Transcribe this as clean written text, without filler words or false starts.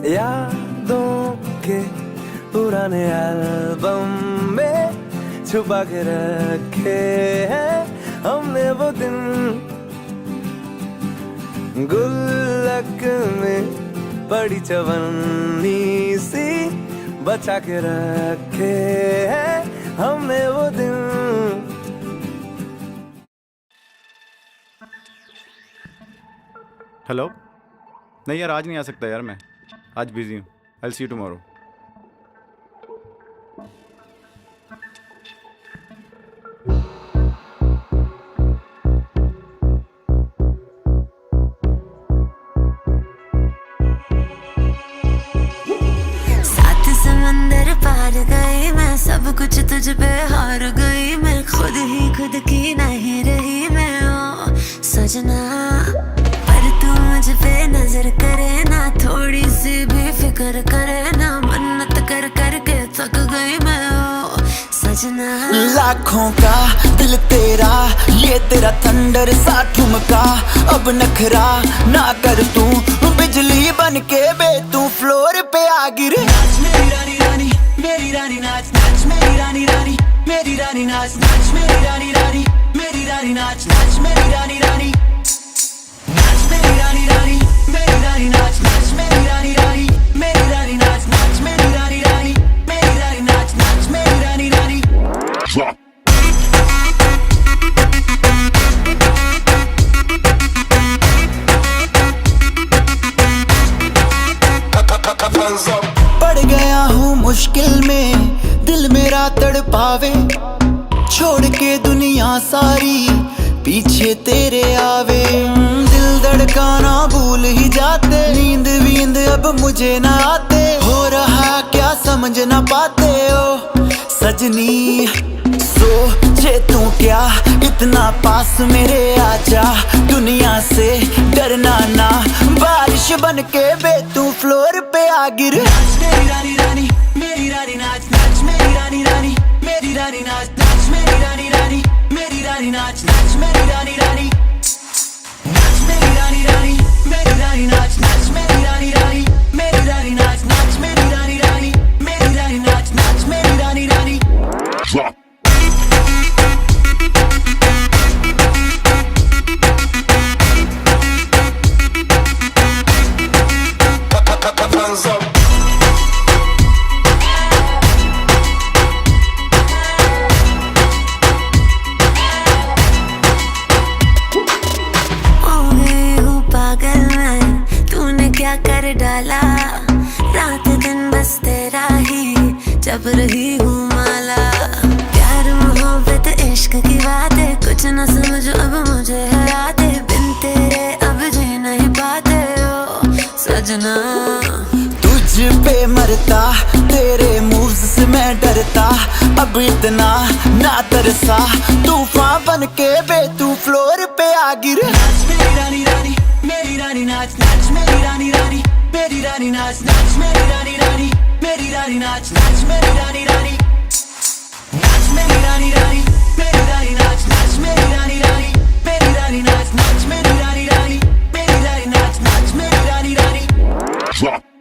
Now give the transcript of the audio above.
यादों के पुराने एल्बम में छुपा के रखे हैं हमने वो दिन, गुल्लक में बड़ी चवन्नी सी बचा के रखे हैं हमने वो दिन। हेलो, नहीं यार आज नहीं आ सकता यार, मैं आज बिजी हूँ। I will see you tomorrow. समंदर पार गई मैं, सब कुछ तुझ पे हार गई मैं, खुद ही खुद की नहीं रही मैं ओ सजना। पर तू मुझ पे नजर करे ना, थोड़ी सी भी फिक्र करे ना, मन्नत कर कर के थक गई मैं ओ सजना। लाखों का दिल तेरा, ये तेरा थंडर सा ठुमका, अब नखरा ना कर तू, बिजली बन के बे तू फ्लोर पे आ गिरे। नाच मेरी रानी रानी, मेरी रानी नाच नाच मेरी रानी रानी, मेरी रानी नाच नाच मेरी रानी रानी, मेरी रानी नाच नाच मेरी रानी रानी, नाच मेरी रानी रानी, मेरी रानी नाच नाच मेरी रानी रानी, मेरी रानी नाच नाच मेरी रानी रानी, मेरी रानी नाच नाच मेरी रानी रानी। पड़ गया हूँ मुश्किल में, दिल मेरा तड़पावे, छोड़ के दुनिया सारी पीछे तेरे आवे। दिल धड़काना भूल ही जाते, नींद वींद अब मुझे ना आते, हो रहा क्या समझ ना पाते ओ सजनी। सोचे तू क्या इतना पास मेरे आजा, दुनिया से डरना ना, बारिश बन के बे तू फ्लोर पे आ गिर। नाच मेरी रानी रानी, मेरी रानी नाच नाच मेरी रानी रानी, मेरी रानी नाच नाच मेरी रानी रानी, मेरी रानी नाच नाच मेरी रानी रानी, नाच मेरी रानी रानी, मेरी रानी नाच नाच मेरी रानी रानी, मेरी रानी नाच नाच मेरी रानी रानी, मेरी रानी नाच नाच मेरी रानी रानी। क्या कर डाला, रात दिन बस तेरा ही जब रही हूँ माला। प्यार मोहब्बत इश्क की बातें कुछ न समझ अब मुझे है यादें, बिन तेरे अब जी नहीं पाते ओ सजना। तुझ पे मरता, तेरे मूव्स से मैं डरता, अब इतना ना तरसा, तूफान बन के बे तू फ्लोर पे आ गिर। नाच मेरी रानी रानी, मेरी रानी नाच नाच मेरी रानी रानी, मेरी रानी नाच नाच मेरी रानी रानी, मेरी रानी नाच नाच मेरी रानी रानी, नाच मेरी रानी रानी, मेरी रानी नाच नाच मेरी रानी रानी, मेरी रानी नाच नाच मेरी रानी रानी, मेरी रानी नाच नाच मेरी रानी रानी।